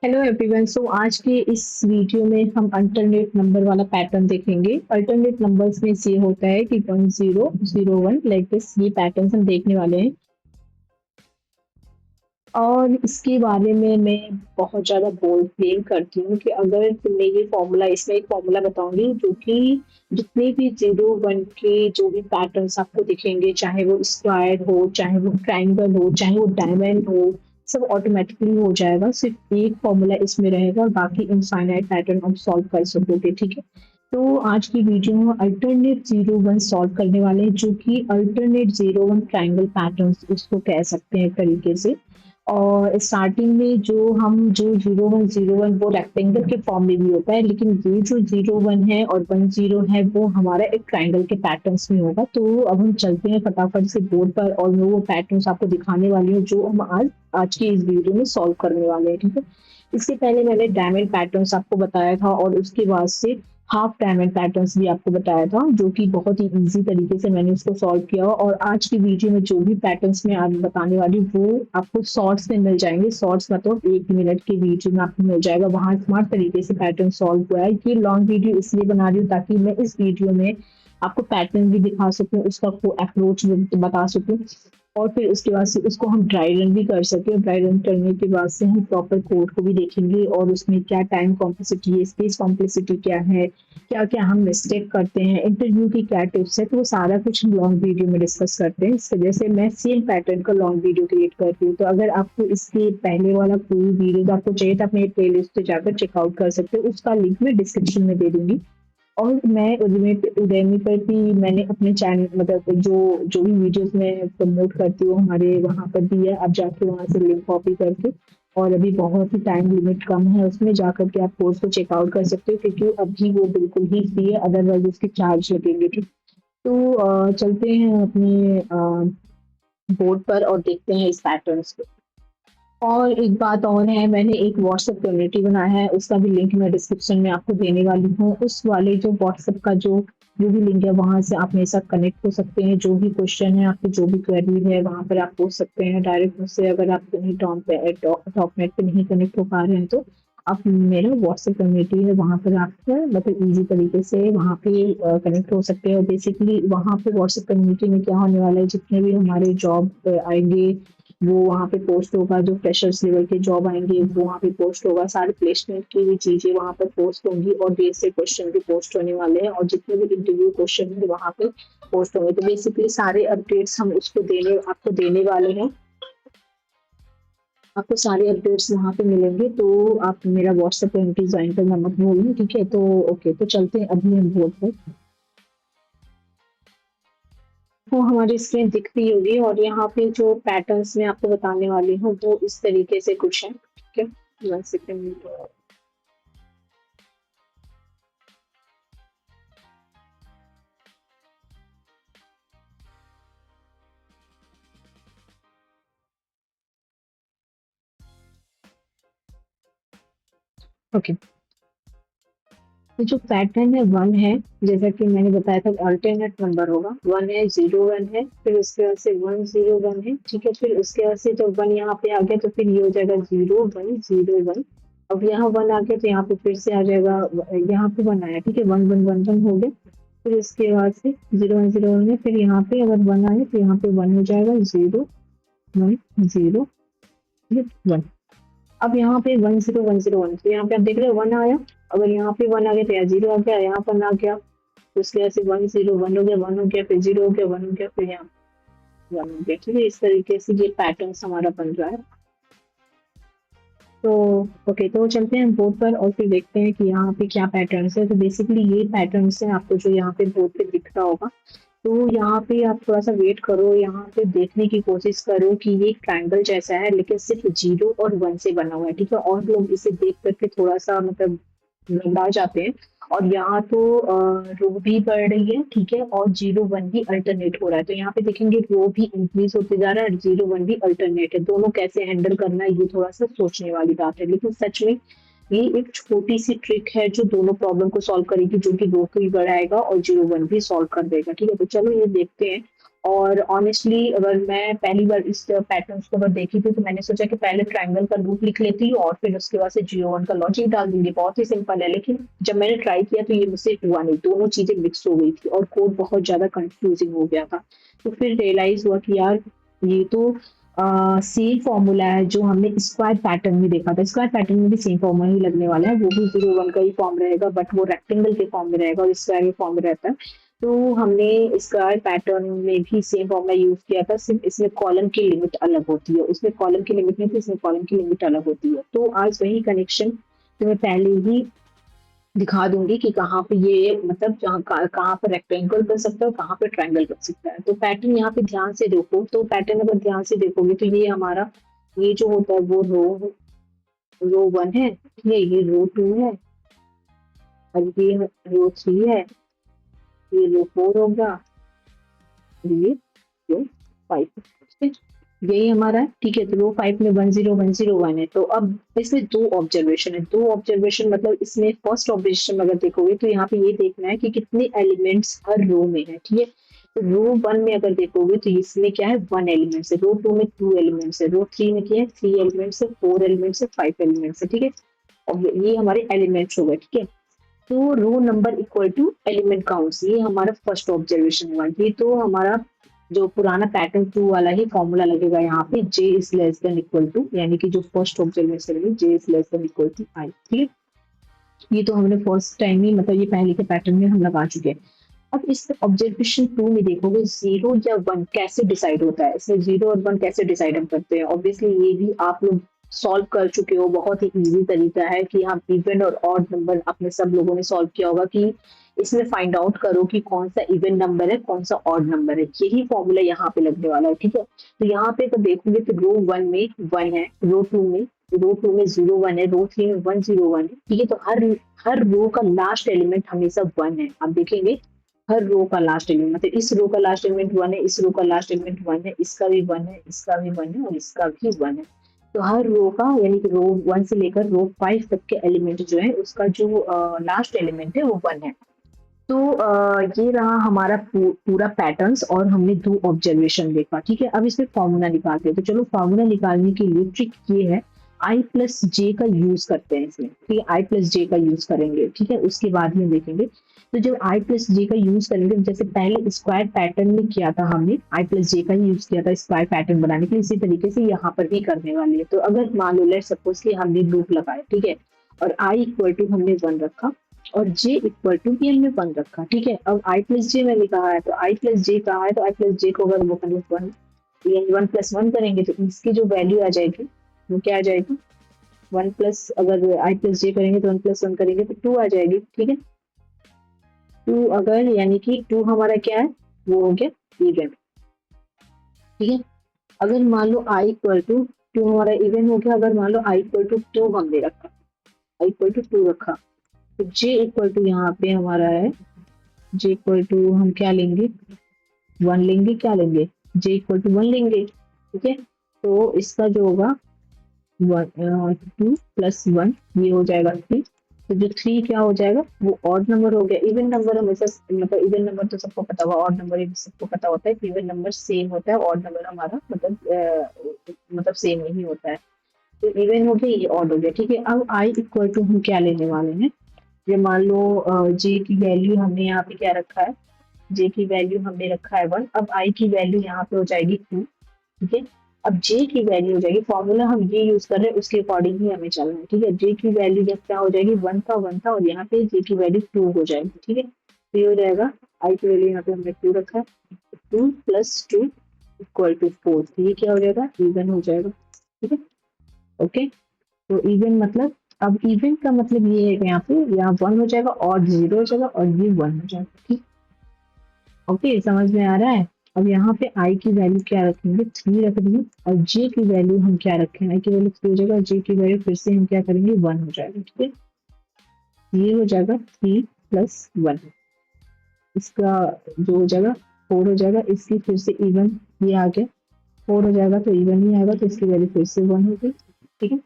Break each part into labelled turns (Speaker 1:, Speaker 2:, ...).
Speaker 1: Hello everyone. सो आज के इस वीडियो में हम अल्टरनेट नंबर वाला पैटर्न देखेंगे। अल्टरनेट नंबर्स में ये होता है कि 1001 लाइक दिस, ये पैटर्न्स हम देखने वाले हैं। और इसके बारे में मैं बहुत ज़्यादा बोल्ड क्लेम करती हूँ कि अगर तुमने ये फॉर्मूला, इसमें एक फॉर्मूला बताऊंगी जो कि जितने भी 01 के जो भी पैटर्न्स आपको दिखेंगे, चाहे वो स्क्वायर हो, चाहे वो ट्राइंगल हो, चाहे वो डायमंड हो, सब ऑटोमेटिकली हो जाएगा। सिर्फ एक फॉर्मूला इसमें रहेगा और बाकी इनफाइनाइट पैटर्न आप सॉल्व कर सकोगे। ठीक है, तो आज की वीडियो में अल्टरनेट 01 सॉल्व करने वाले हैं, जो कि अल्टरनेट 01 ट्राइंगल पैटर्न्स उसको कह सकते हैं एक तरीके से। और स्टार्टिंग में जो 01 वो रेक्टेंगल के फॉर्म में भी होता है, लेकिन ये जो 01 है और 10 है वो हमारा एक ट्राइंगल के पैटर्न्स में होगा। तो अब हम चलते हैं फटाफट से बोर्ड पर और मैं वो पैटर्न्स आपको दिखाने वाली हूँ जो हम आज आज की इस वीडियो में सॉल्व करने वाले हैं। ठीक है, इससे पहले मैंने डायमंड पैटर्न्स आपको बताया था और उसके बाद से हाफ डायमंड पैटर्न्स भी आपको बताया था, जो कि बहुत ही इजी तरीके से मैंने उसको सॉल्व किया। और आज की वीडियो में जो भी पैटर्न्स मैं आज बताने वाली हूँ वो आपको शॉर्ट्स में मिल जाएंगे। शॉर्ट्स मतलब 1 मिनट की वीडियो में आपको मिल जाएगा, वहां स्मार्ट तरीके से पैटर्न सॉल्व हुआ है। ये लॉन्ग वीडियो इसलिए बना रही हूँ ताकि मैं इस वीडियो में आपको पैटर्न भी दिखा सकूं, उसका को अप्रोच भी बता सकूं, और फिर उसके बाद से उसको हम ड्राई रन भी कर सके। और ड्राई रन करने के बाद से हम प्रॉपर कोड को भी देखेंगे और उसमें क्या टाइम कॉम्प्लेक्सिटी है, स्पेस कॉम्प्लेक्सिटी क्या है, क्या क्या हम मिस्टेक करते हैं, इंटरव्यू की क्या टिप्स है, तो वो सारा कुछ हम लॉन्ग वीडियो में डिस्कस करते हैं। इस वजह से मैं सेम पैटर्न का लॉन्ग वीडियो क्रिएट करती हूँ। तो अगर आपको इसके पहले वाला कोई वीडियो आपको चाहिए तो अपने प्ले लिस्ट पे जाकर चेकआउट कर सकते हो, उसका लिंक मैं डिस्क्रिप्शन में दे दूंगी। और मैं उद्यमी पर भी मैंने अपने चैनल मतलब जो जो भी वीडियोस मैं प्रमोट करती हूँ हमारे वहाँ पर भी है, आप जाके वहाँ से लिंक कॉपी करके, और अभी बहुत ही टाइम लिमिट कम है उसमें, जाकर के आप कोर्स को चेकआउट कर सकते हो क्योंकि अभी वो बिल्कुल ही फ्री है, अदरवाइज उसके चार्ज लगेंगे। ठीक, तो चलते हैं अपने बोर्ड पर और देखते हैं इस पैटर्न्स को। और एक बात और है, मैंने एक व्हाट्सएप कम्युनिटी बनाया है, उसका भी लिंक मैं डिस्क्रिप्शन में आपको देने वाली हूँ। उस वाले जो व्हाट्सएप का जो भी लिंक है वहाँ से आप मेरे साथ कनेक्ट हो सकते हैं। जो भी क्वेश्चन है आपकी, जो भी क्वेरी है वहाँ पर आप पूछ सकते हैं डायरेक्ट मुझसे। अगर आप कहीं टॉप नेट पे नहीं कनेक्ट हो पा रहे हैं तो आप मेरा व्हाट्सएप कम्युनिटी है वहाँ पर आप मतलब ईजी तरीके से वहाँ पे कनेक्ट हो सकते हैं। और बेसिकली वहाँ पे व्हाट्सएप कम्युनिटी में क्या होने वाला है, जितने भी हमारे जॉब आएंगे वो वहाँ पे पोस्ट होगा, जो फ्रेशर्स लेवल के जॉब आएंगे वो वहाँ पे पोस्ट होगा, सारे प्लेसमेंट की भी चीजें वहाँ पर पोस्ट होंगी और बेसिक क्वेश्चन भी पोस्ट होने वाले हैं और जितने भी इंटरव्यू क्वेश्चन होंगे वहाँ पे पोस्ट होंगे। तो बेसिकली सारे अपडेट्स हम उसको आपको देने वाले हैं। आपको सारे अपडेट्स वहाँ पे मिलेंगे, तो आप मेरा व्हाट्सएप कम्युनिटी ज्वाइन करना मत भूलिए। ठीक है, तो ओके, तो चलते हैं अभी हम बोर्ड पर। वो हमारी स्क्रीन दिख रही होगी और यहाँ पे जो पैटर्न्स मैं आपको बताने वाली हूँ वो इस तरीके से कुछ है। ठीक है, 1 सेकेंड। ओके, तो जो पैटर्न है 1 है, जैसा कि मैंने बताया था अल्टरनेट नंबर होगा। 1 है, 01 है, फिर उसके बाद से 101 है। ठीक है, फिर उसके बाद से जब 1 यहाँ पे आ गया तो फिर ये हो जाएगा 0101। अब यहाँ 1 आ गया तो यहाँ पे फिर से आ जाएगा, यहाँ पे 1 आया। ठीक है, 1111 हो गया। फिर उसके बाद से 0101 में फिर यहाँ पे अगर 1 आए तो यहाँ पे 1 हो जाएगा, 0101। अब यहाँ पे 10101, तो यहाँ पे आप देख रहे हो 1 आया। अगर यहाँ पे 1 आ गया तो यहाँ 0 आ गया, यहाँ पर आ गया तो उसके बाद से 101 हो गया, 1 हो गया, फिर 0 हो गया, 1 हो गया, फिर यहाँ 1 हो गया। ठीक है, इस तरीके से ये पैटर्न हमारा बन रहा है। तो ओके, तो चलते हैं बोर्ड पर और फिर देखते हैं कि यहाँ पे क्या पैटर्न्स है। तो बेसिकली ये पैटर्न्स है आपको जो यहाँ पे बोर्ड पे दिख रहा होगा। तो यहाँ पे आप थोड़ा सा वेट करो, यहाँ पे देखने की कोशिश करो कि ये एक ट्रायंगल जैसा है लेकिन सिर्फ 0 और 1 से बना हुआ है। ठीक है, और लोग इसे देख करके थोड़ा सा मतलब घबरा जाते हैं। और यहाँ तो रो भी बढ़ रही है। ठीक है, और 01 भी अल्टरनेट हो रहा है। तो यहाँ पे देखेंगे रो भी इंक्रीज होते जा रहा है और 01 भी अल्टरनेट है। दोनों कैसे हैंडल करना है ये थोड़ा सा सोचने वाली बात है, लेकिन सच में ये एक छोटी सी ट्रिक है जो दोनों प्रॉब्लम को सॉल्व करेगी, जो कि रो को भी बढ़ाएगा और 01 भी सॉल्व कर देगा। ठीक है, तो चलो ये देखते हैं। और ऑनेस्टली अगर मैं पहली बार इस पैटर्न्स को अगर देखी थी तो मैंने सोचा कि पहले ट्रायंगल का रूट लिख लेती हूँ और फिर उसके बाद से GO1 का लॉजिक डाल दूंगी, बहुत ही सिंपल है। लेकिन जब मैंने ट्राई किया तो ये मुझसे हुआ नहीं, दोनों चीजें मिक्स हो गई थी और कोड बहुत ज्यादा कंफ्यूजिंग हो गया था। तो फिर रियलाइज हुआ कि यार ये तो सेम फॉर्मूला है जो हमने स्क्वायर पैटर्न में देखा था। स्क्वायर पैटर्न में भी सेम फॉर्मूला ही लगने वाला है, वो भी 0 1 का ही फॉर्म रहेगा, बट वो रेक्टेंगल के फॉर्म में रहेगा और स्क्वायर के फॉर्म में रहता है। तो हमने स्क्वायर पैटर्न में भी सेम फॉर्मूला यूज किया था, सिर्फ इसमें कॉलम की लिमिट अलग होती है, उसमें कॉलम की लिमिट नहीं थी, इसमें कॉलम की लिमिट अलग होती है। तो आज वही कनेक्शन तुम्हें पहले ही दिखा दूंगी कि कहाँ पे ये मतलब कहाँ पर रेक्टेंगल बन सकता है और कहाँ पे ट्रायंगल बन सकता है। तो पैटर्न यहाँ पे ध्यान से देखो, तो पैटर्न अगर ध्यान से देखोगे तो ये हमारा ये जो होता है वो रो 1 है, ठीक है, ये रो 2 है और ये रो 3 है, ये रो 4 होगा, ये रो 5, ठीक है, यही हमारा है, ठीक है। तो रो 5 में 1 0 1 0 1 है। तो अब इसमें दो ऑब्जर्वेशन है, दो ऑब्जर्वेशन मतलब इसमें फर्स्ट ऑब्जर्वेशन अगर देखोगे तो यहाँ पे ये देखना है कि कितने एलिमेंट्स हर रो में है, ठीक है। तो रो 1 में अगर देखोगे तो इसमें क्या है 1 एलिमेंट्स है, रो 2 में 2 एलिमेंट्स है, रो 3 में क्या है 3 एलिमेंट्स है, 4 एलिमेंट्स है, 5 एलिमेंट्स है, ठीक है। और ये हमारे एलिमेंट्स हो गए, ठीक है। तो row number equal to element counts, ये हमारा फर्स्ट ऑब्जर्वेशन हुआ। ये तो हमारा जो पुराना पैटर्न 2 वाला ही फॉर्मूला लगेगा यहाँ पे, J is less than equal to, यानी कि जो फर्स्ट ऑब्जर्वेशन है J is less than equal to I, ठीक है। ये तो हमने फर्स्ट टाइम ही मतलब ये पहले के पैटर्न में हम लगा चुके हैं। अब इस ऑब्जर्वेशन 2 में देखोगे 0 या 1 कैसे डिसाइड होता है, इसमें 0 और 1 कैसे डिसाइड हम करते हैं। ऑब्वियसली ये भी आप लोग सॉल्व कर चुके हो, बहुत ही इजी तरीका है कि हम इवन और ऑड नंबर अपने सब लोगों ने सॉल्व किया होगा कि इसमें फाइंड आउट करो कि कौन सा इवन नंबर है कौन सा ऑड नंबर है, यही फॉर्मूला यहाँ पे लगने वाला है, ठीक है। तो यहाँ पे तो देखोगे तो रो 1 में 1 है, रो 2 में 0 1 है, रो 3 में 1 0 1 है, ठीक है। तो हर रो का लास्ट एलिमेंट हमेशा 1 है, आप देखेंगे हर रो का लास्ट एलिमेंट मतलब इस रो का लास्ट एलिमेंट 1 है, इस रो का लास्ट एलिमेंट 1 है, इसका भी 1 है, इसका भी 1 है और इसका भी 1 है। तो हर रो का यानी कि रो 1 से लेकर रो 5 तक के एलिमेंट जो है उसका जो लास्ट एलिमेंट है वो 1 है। तो ये रहा हमारा पूरा पैटर्न्स और हमने दो ऑब्जर्वेशन देखा, ठीक है। अब इसमें फॉर्मूला निकालते हैं, तो चलो फॉर्मूला निकालने के लिए ट्रिक ये है आई प्लस जे का यूज करते हैं इसमें, ठीक है, आई प्लस जे का यूज करेंगे, ठीक है, उसके बाद में देखेंगे। तो जब आई प्लस जे का यूज करेंगे, जैसे पहले स्क्वायर पैटर्न में किया था हमने आई प्लस जे का यूज किया था स्क्वायर पैटर्न बनाने के लिए, इसी तरीके से यहाँ पर भी करने वाले हैं। तो अगर मान लो लेट सपोज कि हमने लूप लगाया, ठीक है, और आई इक्वल टू हमने 1 रखा और j इक्वल टू भी हमने 1 रखा, ठीक है। अब i प्लस जे मैंने कहा है तो i प्लस जे कहा है तो i प्लस जे को अगर वो करेंगे 1 यानी 1 + 1 करेंगे तो इसकी जो वैल्यू आ जाएगी वो क्या आ जाएगी 1 प्लस, अगर i प्लस जे करेंगे तो 1 + 1 करेंगे तो 2 आ जाएगी, ठीक है। 2 अगर यानी कि 2 हमारा क्या है वो हो गया इवन, ठीक है। अगर मान लो i इक्वल टू 2 हमारा इवन हो गया, अगर मान लो i इक्वल टू 2 हमने रखा, i इक्वल टू 2 रखा तो j इक्वल टू यहाँ पे हमारा है j इक्वल टू हम क्या लेंगे 1 लेंगे, क्या लेंगे j इक्वल टू 1 लेंगे, ठीक है। तो इसका जो होगा 2 + 1 ये हो जाएगा 3। तो जो 3 क्या हो जाएगा वो ऑड नंबर हो गया। इवन नंबर हमेशा मतलब इवन नंबर तो सबको पता होगा, ऑड नंबर भी सबको पता होता है कि इवन नंबर सेम होता है, ऑड नंबर हमारा मतलब सेम नहीं होता है। तो इवन हो गया, ये ऑड हो गया, ठीक है। अब i इक्वल टू हम क्या लेने वाले हैं, ये मान लो j की वैल्यू हमने यहाँ पे क्या रखा है, j की वैल्यू हमने रखा है 1, अब i की वैल्यू यहाँ पे हो जाएगी 2, ठीक है। अब j की वैल्यू हो जाएगी, फॉर्मूला हम ये यूज कर रहे हैं उसके अकॉर्डिंग ही हमें चलना है, ठीक है। j की वैल्यू जब क्या हो जाएगी 1 था और यहाँ पे j की वैल्यू 2 हो जाएगी, ठीक है। तो ये हो जाएगा i की वैल्यू यहाँ पे हमने 2 रखा है, 2 + 2 इक्वल टू 4, तो ये क्या हो जाएगा इवन हो जाएगा, ठीक है, ओके। तो इवन मतलब अब इवन का मतलब ये है कि यहाँ 1 हो जाएगा और 0 हो जाएगा और ये 1 हो जाएगा, ठीक, ओके, समझ में आ रहा है। अब यहाँ पे i की वैल्यू क्या रखेंगे 3 रख देंगे और j की वैल्यू हम क्या रखें, i की वैल्यू 3 हो जाएगा, j की वैल्यू फिर से हम क्या करेंगे 1 हो जाएगा, ठीक है। ये हो जाएगा 3 + 1, इसका जो हो जाएगा 4 हो जाएगा, इसकी फिर से इवन ये आ गया 4 हो जाएगा तो इवन ही आएगा, तो इसकी वैल्यू फिर से 1 हो गई, ठीक है।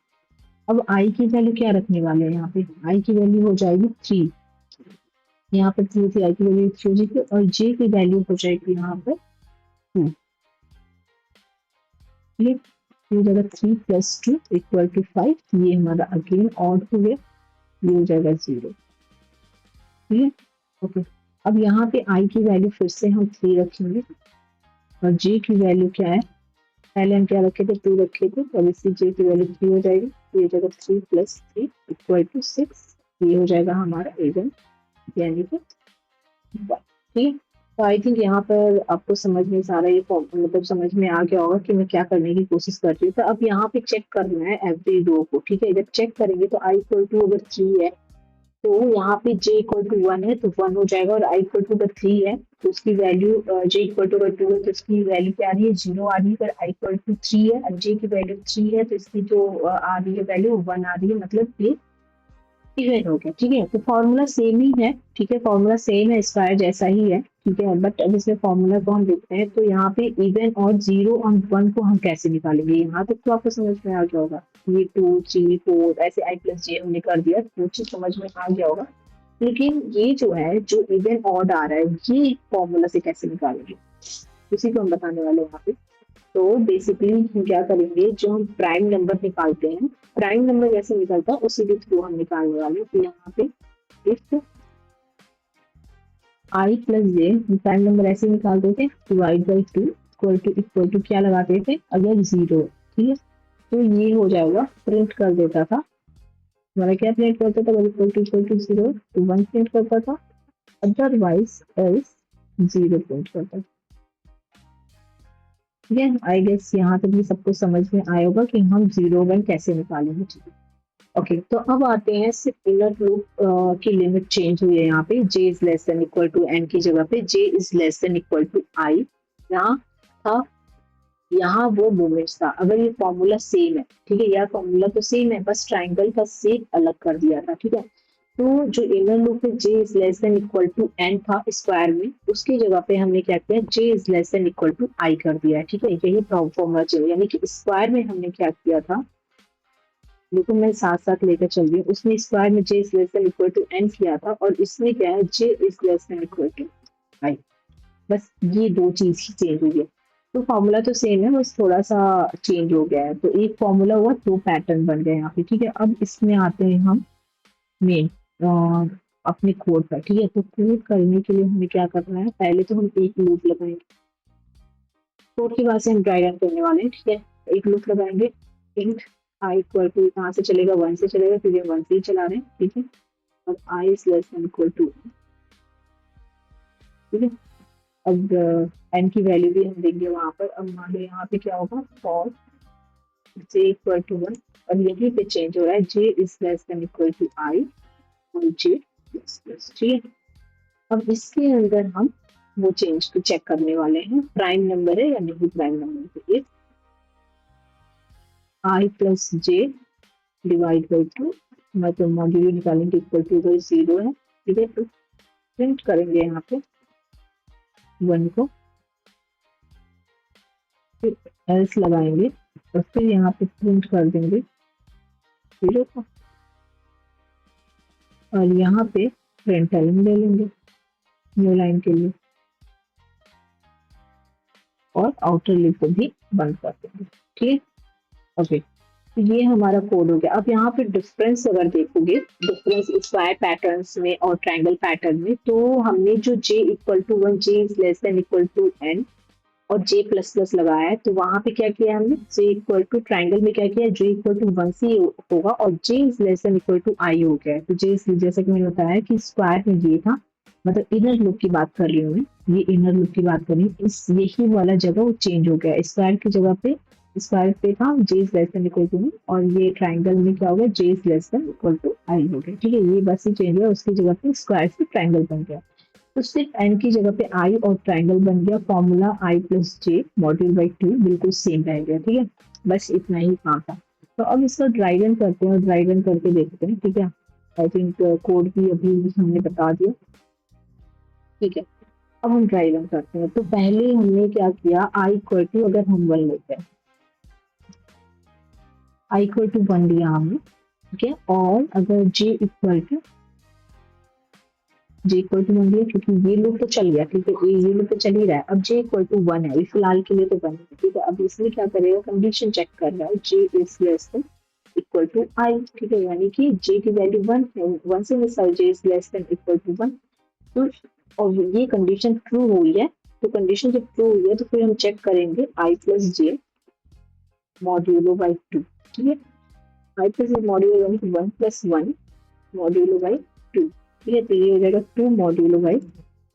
Speaker 1: अब i की वैल्यू क्या रखने वाले हैं, यहाँ पे i की वैल्यू हो जाएगी 3, यहाँ पर 3 थी, i की वैल्यू 3 हो जाएगी और j की वैल्यू हो जाएगी यहाँ पर ये हो जाएगा 3 + 2 = 5, ये हमारा अगेन ऑड हो गया, ये हो जाएगा 0। ठीक है, ओके। अब यहाँ पे आई की वैल्यू फिर से हम 3 रखेंगे और जे की वैल्यू क्या है, पहले हम क्या रखे थे, 2 रखे थे, अब इसकी जे की वैल्यू 3 हो जाएगी, ये हो जाएगा 3 + 3 = 6, ये हो जाएगा हमारा इवन, यानी कि 1। ठीक है, तो आई थिंक यहाँ पर आपको समझ में सारा ये मतलब समझ में आ गया होगा कि मैं क्या करने की कोशिश कर रही हूँ। तो अब यहाँ पे चेक करना है एवरी रो को। ठीक है, जब चेक करेंगे तो आई इक्वल टू अगर 3 है तो यहाँ पे j इक्वल टू 1 है तो 1 हो जाएगा, और i इक्वल टू अगर 3 है तो उसकी वैल्यू j इक्वल टू अगर 2 है तो इसकी वैल्यू क्या आ रही है, 0 आ रही है। अगर i इक्वल टू 3 है और j की वैल्यू 3 है तो इसकी जो आ रही है वैल्यू 1 आ रही है, मतलब ये इवन हो गया। ठीक है, तो फॉर्मूला सेम ही है। ठीक है, फॉर्मूला सेम है, स्क्वायर जैसा ही है। ठीक है, बट अब इसमें फॉर्मूला को हम देखते हैं तो यहाँ पे इवन और 0 और 1 को हम कैसे निकालेंगे, यहाँ तक तो आपको समझ में आ गया होगा। ये 2 3 4 ऐसे i + j हमने कर दिया, वो चीज समझ में आ गया होगा। लेकिन ये जो है, जो इवन ऑड आ रहा है, ये फॉर्मूला से कैसे निकालेंगे, उसी को हम बताने वाले हैं यहाँ पे। तो बेसिकली हम क्या करेंगे, जो हम प्राइम नंबर निकालते हैं, प्राइम नंबर जैसे निकलता है उसी के थ्रू हम निकालने वाले हैं। तो यहाँ पे if i + j, prime number ऐसे निकालते थे, डिवाइड बाई 2 इक्वल टू क्या लगाते थे, अगर 0। ठीक है, तो ये हो जाएगा, प्रिंट कर देता था हमारा, क्या प्रिंट करता था, इक्वल टू 0 तो 1 प्रिंट करता था, अदरवाइज एल्स 0 प्रिंट करता था। ठीक है, आई गेस यहाँ तक भी सबको समझ में आया होगा कि हम 0 1 कैसे निकालेंगे। ठीक है, ओके। तो अब आते हैं, सिर्फ इनर लूप की लिमिट चेंज हुई है यहाँ पे, j is less than equal to n की जगह पे j is less than equal to i। यहाँ था, यहाँ वो मोमेंट्स था, अगर ये फॉर्मूला सेम है। ठीक है, यह फॉर्मूला तो सेम है, बस ट्राइंगल का शेप अलग कर दिया था। ठीक है, तो जो इनर लूप में j is less than equal to n था स्क्वायर में, उसकी जगह पे हमने क्या किया, j is less than equal to i कर दिया है। ठीक है, यही फॉर्मूला चाहिए, यानी कि स्क्वायर में हमने क्या किया था, देखो मैं साथ साथ लेकर चल रही हूँ। उसने स्क्वायर में j is less than equal to n किया था, और इसमें क्या है, j is less than equal to i। बस ये दो चीज ही चेंज हुई है। तो फॉर्मूला तो सेम है, बस थोड़ा सा चेंज हो गया है। तो एक फॉर्मूला हुआ, दो पैटर्न बन गए यहाँ पे। ठीक है, अब इसमें आते हैं हम मेन अपने कोड पर। ठीक है, तो कोड करने के लिए हमें क्या करना है, पहले तो हम एक लूप लगाएंगे, कोड के बाद से हम ड्राई रन करने वाले हैं। ठीक है, एक लूप लगाएंगे, इंट आई इक्वल टू कहाँ से चलेगा, 1 से चलेगा, क्योंकि 1 से ही चला रहे हैं। ठीक है, अब i is less than equal to, ठीक है, अब एन की वैल्यू भी हम देंगे वहां पर। अब मान लो यहाँ पे क्या होगा, फॉर j इक्वल टू 1, और यहीं पे चेंज हो रहा है, j is less than equal to i और j प्लस प्लस। ठीक है, अब इसके अंदर हम वो चेंज को चेक करने वाले हैं, प्राइम नंबर है या नहीं प्राइम नंबर है। If i plus j divide by 2, मतलब मॉड्यूल निकालेंगे, इक्वल टू 0 है। ठीक है, तो प्रिंट करेंगे यहाँ पे 1 को, फिर एल्स लगाएंगे और फिर यहाँ पे प्रिंट कर देंगे 0 को, और यहाँ पे प्रिंट एलन ले लेंगे न्यू लाइन के लिए, और आउटर लिप को भी बंद कर देंगे। ठीक है, ओके। तो ये हमारा कोड हो गया। अब यहाँ पे डिफरेंस अगर देखोगे, डिफरेंस स्क्वायर पैटर्न्स में और ट्रायंगल पैटर्न में, तो हमने जो j equal to 1, j is less than equal to n और j प्लस प्लस लगाया है, तो वहां पे क्या किया हमने, j इक्वल टू ट्रायंगल में क्या किया, j इक्वल टू 1 से होगा, और j is less than equal to i हो गया है। तो j जैसा कि मैंने बताया कि स्क्वायर में ये था, मतलब इनर लूप की बात कर रही हूँ मैं, ये इनर लूप की बात कर रही हूँ, इस यही वाला जगह वो चेंज हो गया, स्क्वायर की जगह पे, स्क्वायर पे था j is less than equal to, और ये ट्रायंगल में क्या हो गया, j is less than equal to i हो गया। ठीक है, ये बस ही चेंज हुआ, उसकी जगह पे स्क्वायर से ट्रायंगल बन गया। तो सिर्फ n की जगह पे i और ट्रायंगल बन गया, formula i plus j module by 2 बिल्कुल सेम रह गया। ठीक है, बस इतना ही काम था। तो अब इसका ड्राई रन करते हैं और ड्राई रन करके देखते हैं। ठीक है, आई थिंक कोड भी अभी हमने बता दिया। ठीक है, अब हम ड्राई रन करते हैं। तो पहले हमने क्या किया, i इक्वल टू, अगर हम 1 लेते हैं, i इक्वल टू 1 लिया हमने। ठीक है, और अगर j equal to J equal to 1 दिया क्योंकि ये लूप तो चल गया, ठीक है, ये लूप तो चल ही रहा है। अब जे इक्वल टू 1 है, अभी फिलहाल के लिए तो 1 है, ठीक है। अब इसमें क्या करेगा, कंडीशन चेक कर रहा है, j is less than equal to i, ठीक है, यानी कि जे की वैल्यू 1 है, 1 से मिसाइल J is less than equal to 1। तो और ये कंडीशन ट्रू हुई है, तो कंडीशन जब ट्रू हुई है तो फिर हम चेक करेंगे आई प्लस जे मॉड्यूलो बाई 2, ठीक है। आई प्लस जे मॉड्यूलो यानी कि 1 प्लस 1 मॉड्यूलो बाई 2, ठीक है। तो ये हो जाएगा 2 मॉड्यूलो बाई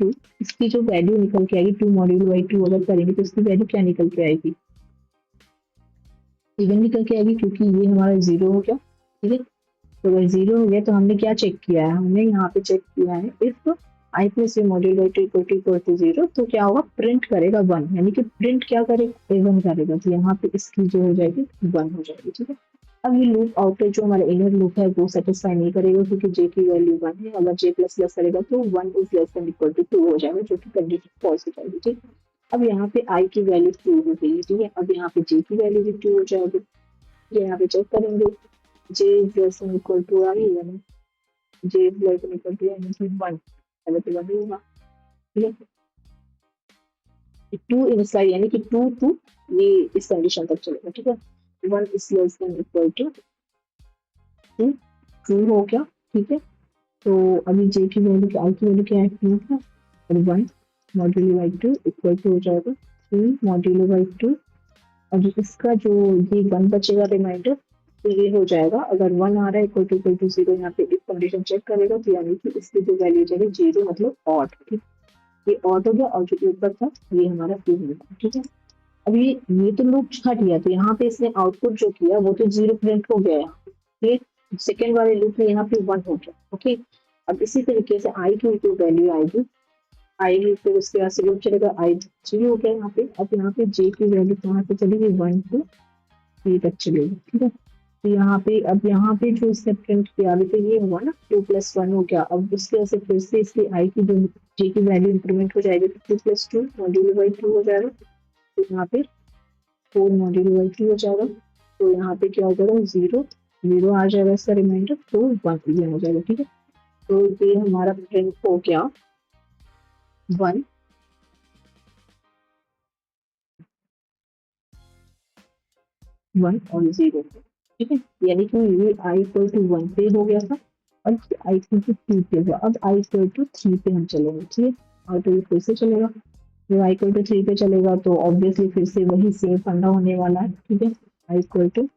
Speaker 1: 2। इसकी जो वैल्यू निकल के आएगी 2 मॉड्यूलो बाई 2 अगर करेंगे तो इसकी वैल्यू क्या निकल के आएगी, इवन निकल के आएगी, क्योंकि ये हमारा जीरो हो गया, ठीक है। तो अगर जीरो हो गया तो हमने क्या चेक किया है, हमने यहाँ पे चेक किया है if I plus A module by two equal to zero, तो क्या होगा, प्रिंट करेगा 1, यानी कि प्रिंट क्या करेगा, ए1 करेगा, तो यहाँ पे इसकी जो हो जाएगी 1 हो जाएगी, ठीक है। अब ये लूप आउटर जो हमारा इनर लूप है वो सेटिस्फाई नहीं करेगा, क्योंकि जे की वैल्यू 1 है, अगर जे प्लस प्लस करेगा तो 1 is less than equal to 2 हो जाएगा, जो कि कंडीशन फॉल्स हो जाएगी, ठीक है। अब यहाँ पे आई की वैल्यू 2 हो गई, ठीक है। अब यहाँ पे जे की वैल्यू भी 2 हो जाएगी, ये यहाँ पे चेक करेंगे, j is less than equal to i, यानी j is less than equal to यानी कि 1, पहले तो 1 ही होगा, ठीक है। 2 इनसाइड यानी कि 2 टू ये इस कंडीशन तक चलेगा, ठीक है। 1 is less than equal to 2, true हो गया, ठीक है। तो अभी जे की वैल्यू क्या, आई की वैल्यू क्या है, 2 है, और 1 मॉड्यूलो बाई 2 इक्वल टू हो जाएगा 3 मॉड्यूलो बाई 2। और इसका जो ये 1 बचेगा रिमाइंडर, तो ये हो जाएगा, अगर 1 आ रहा है इक्वल टू 0, यहाँ पे इफ कंडीशन चेक करेगा तो यानी कि इसकी जो वैल्यू जाएगी 0 मतलब ऑड, ठीक। ये ऑड हो गया, और जो ऊपर था ये हमारा प्री होगा, ठीक है। अब ये तो लूप हट गया, तो यहाँ पे इसने आउटपुट जो किया वो तो 0 प्रिंट हो गया यहाँ पे, ठीक। सेकेंड वाले लूप में यहाँ पे 1 हो गया, ओके। अब इसी तरीके से आई की जो वैल्यू आएगी, आएगी फिर उसके बाद से लूप चलेगा, आई 0 हो गया यहाँ पे। अब यहाँ पे जे की वैल्यू कहाँ पे चलेगी, 1 टू 3 तक चलेगी, ठीक है। तो यहाँ पे अब यहाँ पे जो इसने प्रिंट किया, अभी तो ये हुआ ना 2 प्लस 1 हो गया, अब उसके वजह से फिर से इसकी आई की जो जे की वैल्यू इंक्रीमेंट हो जाएगी, तो 2 प्लस 2 मॉड्यूल बाई 2 हो जाएगा, तो यहाँ पे 4 मॉड्यूल बाई 2 हो जाएगा। तो यहाँ पे क्या हो जाएगा, 0 0 आ जाएगा इसका रिमाइंडर, तो 1 ये हो जाएगा, ठीक है। तो ये हमारा प्रिंट हो गया 1 1 और 0, ठीक है। यानी कि ये आई इक्वल टू 1 पे हो गया था, और आई इक्वल टू 2 पे हुआ। अब आई इक्वल टू 3 पे हम चलेंगे, ठीक है। और तो ये फिर से चलेगा, जब आई इक्वल टू 3 पे चलेगा तो ऑब्वियसली फिर से वही सेम फंडा होने वाला है, ठीक है। आई इक्वल टू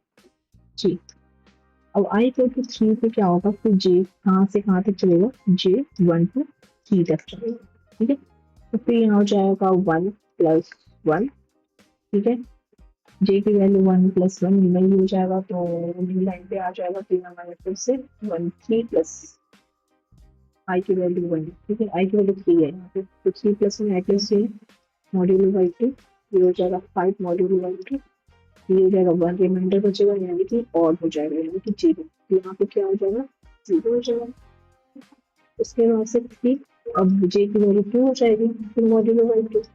Speaker 1: 3, अब आई इक्वल टू 3 पे क्या होगा, फिर जे कहाँ से कहाँ तक चलेगा, जे 1 टू 3 तक चलेगा, ठीक है। तो फिर यहाँ हो जाएगा 1 प्लस 1, ठीक है। जे की वैल्यू 1 प्लस 1 न्यू हो जाएगा, तो न्यू लाइन पे आ जाएगा, फिर हमारे फिर से 1 3 प्लस आई की वैल्यू 1, ठीक है। आई की वैल्यू 3 है यहाँ पे, तो 3 plus 1 I plus 3 module by 2, ये हो जाएगा 5 मॉड्यूल बाई 2, ये हो जाएगा 1 रिमाइंडर बचेगा, यानी कि ऑड हो जाएगा, यानी कि 0, तो यहाँ पे क्या हो जाएगा, 0 हो जाएगा। उसके बाद से 3, अब जे की वैल्यू 2 हो जाएगी, फिर मॉड्यूल बाई 2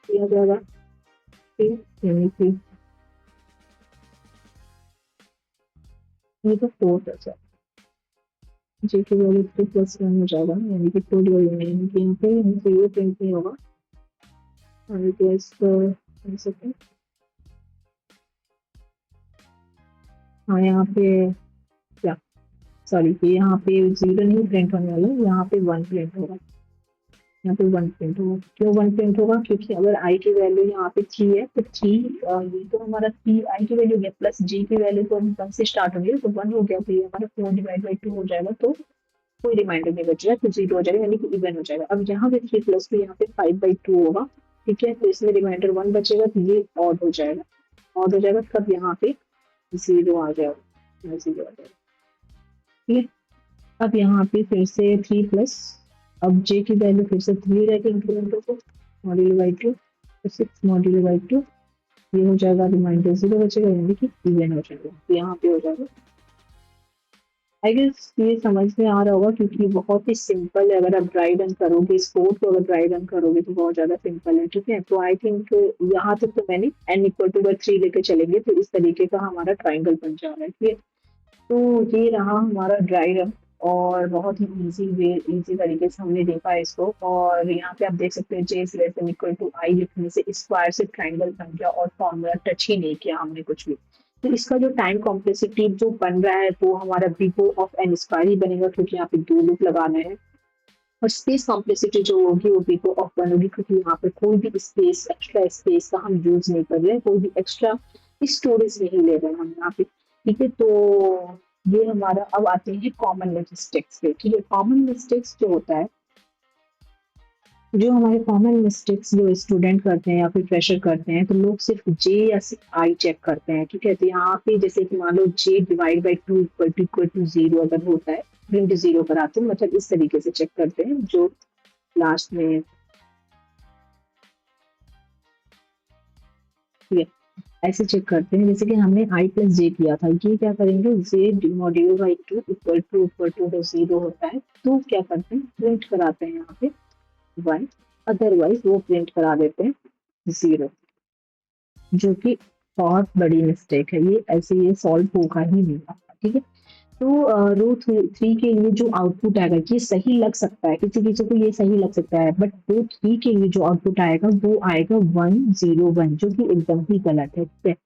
Speaker 1: ये हो जाएगा 3, यानी कि ये तो 4 बचा, जे की वैल्यू 2 प्लस 1 हो जाएगा, यानी कि 2 डिवाइड में, यानी कि यहाँ पे 0 प्रिंट नहीं होगा, और तो इसको कर सकते हैं। हाँ यहाँ पे क्या, सॉरी, यहाँ पे 0 नहीं प्रिंट होने वाला, यहाँ पे 1 प्रिंट होगा, यहाँ पे 1 प्रिंट होगा। क्यों 1 प्रिंट होगा, क्योंकि अगर आई की वैल्यू यहाँ पे 3 है, तो 3 ये तो हमारा 3 आई की वैल्यू है, प्लस जी की वैल्यू तो 1 से स्टार्ट हो गई, तो 1 हो गया, फिर हमारा 4 डिवाइड बाई 2 हो जाएगा, तो कोई रिमाइंडर नहीं बच रहा, तो 0 हो जाएगा, यानी कि इवन हो जाएगा। अब यहाँ पे 3 प्लस 2 यहाँ पे 5 बाई 2 होगा, ठीक है। तो इसमें रिमाइंडर 1 बचेगा, तो ये ऑड हो जाएगा, ऑड हो जाएगा, तब यहाँ पे 0 आ जाएगा, 0 आ जाएगा, ठीक है। अब यहाँ पे फिर से 3 प्लस, अब जे की वैल्यू फिर से 3 रहेगी इंक्रीमेंटर को, मॉड्यूल बाई 2, तो 6 मॉड्यूल बाई 2, ये हो जाएगा, रिमाइंडर 0 बचेगा, यानी कि इवन हो जाएगा, तो यहाँ पे हो जाएगा। आई गेस ये समझ में आ रहा होगा, क्योंकि बहुत ही सिंपल है, अगर आप ड्राई रन करोगे इस कोड को, अगर ड्राई रन करोगे तो बहुत ज्यादा सिंपल है, ठीक है। तो आई थिंक यहाँ तक तो मैंने n इक्वल टू 3 लेके चलेंगे, तो इस तरीके का हमारा ट्राइंगल बन जा रहा है, ठीक है। तो ये रहा हमारा ड्राई रन, और बहुत ही ईज़ी तरीके से हमने देखा है इसको। और यहाँ पे आप देख सकते हैं j is less than equal to i लिखने से स्क्वायर से ट्रायंगल बन गया और फॉर्मूला टच ही नहीं किया हमने कुछ भी। तो इसका जो टाइम कॉम्प्लेक्सिटी जो बन रहा है वो हमारा big O of n square ही बनेगा, क्योंकि यहाँ पे 2 लूप लगाने हैं। और स्पेस कॉम्प्लेक्सिटी जो होगी वो बिग O ऑफ 1 होगी, क्योंकि यहाँ पे कोई भी स्पेस एक्स्ट्रा स्पेस का हम यूज़ नहीं कर रहे हैं, कोई भी एक्स्ट्रा स्टोरेज नहीं ले रहे हैं हम यहाँ पे। ठीक है, तो ये हमारा अब आते हैं कॉमन मिस्टेक्स पे। ठीक है, कॉमन मिस्टेक्स जो होता है, जो हमारे कॉमन मिस्टेक्स जो स्टूडेंट करते हैं या फिर फ्रेशर करते हैं, तो लोग सिर्फ जे या सिर्फ आई चेक करते हैं। ठीक है, तो यहाँ पे जैसे कि मान लो j divide by two equal to zero अगर होता है, प्रिंट जीरो कराते हैं, मतलब इस तरीके से चेक करते हैं जो लास्ट में। ठीक है, ऐसे चेक करते हैं जैसे कि हमने आई प्लस जे किया था, ये क्या करेंगे, j module by two equal to zero होता है, तो क्या करते हैं, प्रिंट कराते हैं यहाँ पे वन, अदरवाइज वो प्रिंट करा देते हैं जीरो, जो कि बहुत बड़ी मिस्टेक है। ये ऐसे ये सॉल्व होगा ही नहीं आपका। ठीक है, तो रो थ्री के लिए जो आउटपुट आएगा, ये सही लग सकता है, किसी किसी को ये सही लग सकता है, बट रो थ्री के लिए जो आउटपुट आएगा वो आएगा 101, जो कि एकदम ही गलत है। ठीक है,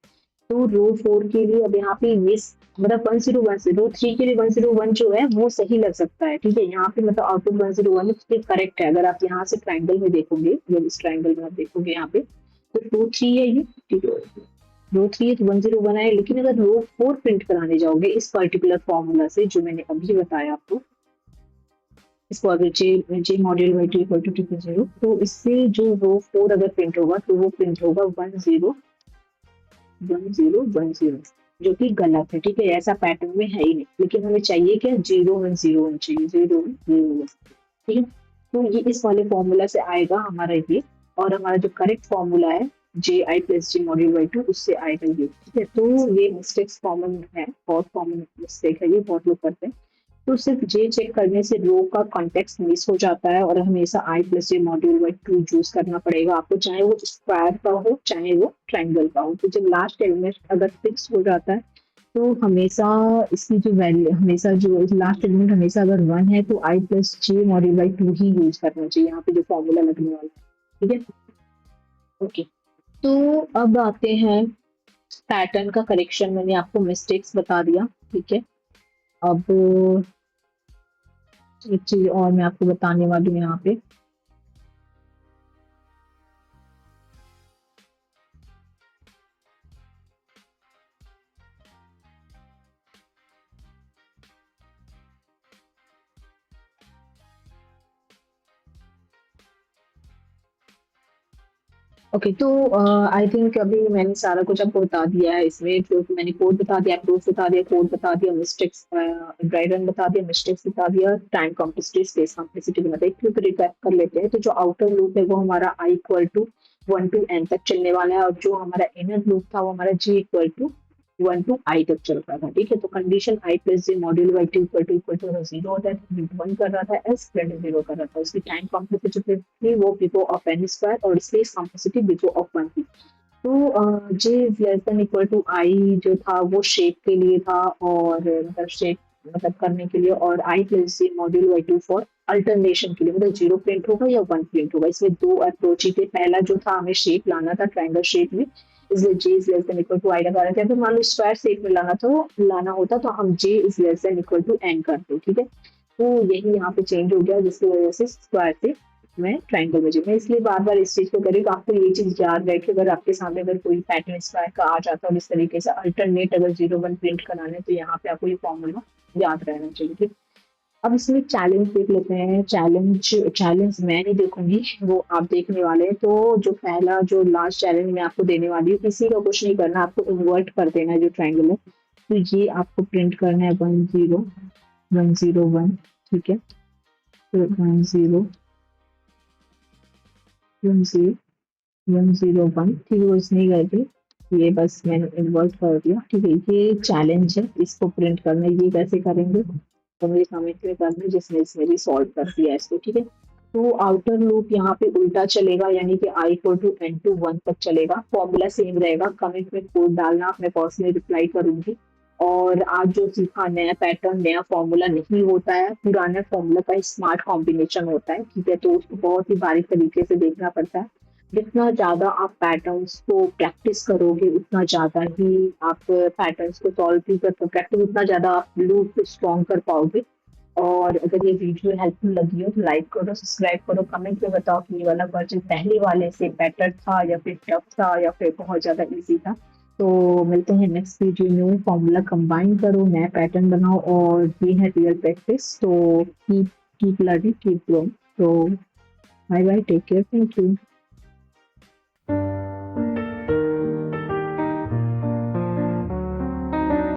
Speaker 1: तो रो फोर के लिए अब यहाँ पे ये मतलब 101 से रो थ्री के लिए 101 जो है वो सही लग सकता है। ठीक है, यहाँ पे मतलब आउटपुट 101 है, करेक्ट है। अगर आप यहाँ से ट्राइंगल में देखोगे, जब इस ट्राइंगल में आप देखोगे यहाँ पे, तो रो थ्री है ये। ठीक है, रो थ्री है तो 101 है, लेकिन अगर रो फोर प्रिंट कराने जाओगे इस पर्टिकुलर फॉर्मूला से जो मैंने अभी बताया आपको, इसको अगर j module by two equal to triple zero, तो इससे जो रो फोर अगर प्रिंट होगा तो वो प्रिंट होगा 1010, जो कि गलत है। ठीक है, ऐसा पैटर्न में है ही नहीं, लेकिन हमें चाहिए क्या, 0101 चाहिए, 0101। ठीक है, तो ये इस वाले फॉर्मूला से आएगा हमारा ये, और हमारा जो करेक्ट फॉर्मूला है j i plus J module by two, उससे आएगा ये। ठीक है, तो ये मिस्टेक्स कॉमन है, बहुत कॉमन मिस्टेक है ये, बहुत लोग करते हैं। तो सिर्फ जे चेक करने से रो का कॉन्टेक्स्ट मिस हो जाता है, और हमेशा i plus J module by two use करना पड़ेगा आपको, चाहे वो स्क्वायर का हो चाहे वो ट्राइंगल का हो। तो जब लास्ट एलिमेंट अगर फिक्स हो जाता है, तो हमेशा इसकी जो वैल्यू, हमेशा जो लास्ट एलिमेंट हमेशा अगर वन है, तो i plus J module by two ही यूज करना चाहिए यहाँ पे जो फॉर्मूला लगने वाला है। ठीक है, ओके। तो अब आते हैं पैटर्न का करेक्शन। मैंने आपको मिस्टेक्स बता दिया। ठीक है, अब एक चीज और मैं आपको बताने वाली हूँ यहाँ पे। ओके, तो आई थिंक अभी मैंने सारा कुछ आपको बता दिया है इसमें, जो मैंने कोड बता दिया, प्रूफ बता दिया, कोड बता दिया, मिस्टेक्स ड्राई रन बता दिया, मिस्टेक्स बता दिया, टाइम कॉम्प्लेक्सिटी, स्पेस कॉम्प्लेक्सिटी बता दिया। क्विक रिकैप कर लेते हैं। तो जो आउटर लूप है वो हमारा आई इक्वल टू 1 to n तक चलने वाला है, और जो हमारा इनर लूप था वो हमारा जी इक्वल टू 1 to i तक चल रहा था। ठीक है, तो condition I plus J module by two equal to zero होता है, प्रिंट वन कर रहा था, एस प्रिंट जीरो कर रहा था। उसकी टाइम कॉम्प्लेक्सिटी थी वो बिफोर ऑफ एन स्क्वायर, और space complexity big O of one थी। तो j is less than equal to i जो था वो शेप के लिए था, और मतलब शेप मतलब करने के लिए, और i plus J module by two for alternation के लिए, मतलब जीरो प्रिंट होगा या वन प्रिंट होगा। इसमें दो अप्रोच ही थे। पहला जो था हमें शेप लाना था ट्रायंगल शेप में, इसलिए j is less than equal to i लगा रहे थे। तो मान लो स्क्वायर शेप में लाना होता तो हम j is less than equal to n करते। ठीक है, तो यही यहाँ पे चेंज हो गया, जिसकी वजह से स्क्वायर से मैं ट्रायंगल में मैं इसलिए बार बार इस चीज को कह रही हूँ, आपको ये चीज याद रहे कि अगर आपके सामने अगर कोई पैटर्न स्क्वायर का आ जाता है और इस तरीके से अल्टरनेट अगर 01 प्रिंट कराना है, तो यहाँ पे आपको ये फॉर्मूला याद रहना चाहिए। ठीक, अब इसमें चैलेंज देख लेते हैं। चैलेंज मैं नहीं देखूंगी, वो आप देखने वाले हैं। तो जो पहला जो लास्ट चैलेंज मैं आपको देने वाली हूँ, किसी का कुछ नहीं करना, आपको इन्वर्ट कर देना है जो ट्रायंगल है। तो ये आपको प्रिंट करना है 101। ठीक है, तो 101, ठीक है, वो इसमें गए थे, ये बस मैंने इन्वर्ट कर दिया। ठीक है, ये चैलेंज है, इसको प्रिंट करना है। ये कैसे करेंगे तो मेरे कमेंट में करना, जिसने मेरी सॉल्व कर दिया इसको। ठीक है, तो आउटर लूप यहाँ पे उल्टा चलेगा, यानी कि i equal to n to one तक चलेगा, फॉर्मूला सेम रहेगा। कमेंट में कोड डालना, मैं पर्सनली रिप्लाई करूंगी। और आज जो सीखा नया पैटर्न, नया फ़ॉर्मूला नहीं होता है, पुराने फ़ॉर्मूला का एक स्मार्ट कॉम्बिनेशन होता है, ठीक है? तो उसको बहुत ही बारीक तरीके से देखना पड़ता है। जितना ज़्यादा आप पैटर्न्स को प्रैक्टिस करोगे, उतना ज़्यादा ही आप पैटर्न्स को सॉल्व भी कर प्रैक्टिस उतना ज़्यादा आप लूप को स्ट्रॉन्ग कर पाओगे। और अगर ये वीडियो हेल्पफुल लगी हो तो लाइक करो, सब्सक्राइब करो, कमेंट में बताओ कि ये वाला वर्ज़न पहले वाले से बेटर था या फिर टफ था या फिर बहुत ज़्यादा ईज़ी था। तो मिलते हैं नेक्स्ट वीडियो में, फ़ॉर्मूला कंबाइन करो, नया पैटर्न बनाओ और ये है रियल प्रैक्टिस। तो keep keep learning, keep growing. तो bye bye, take care, thank you.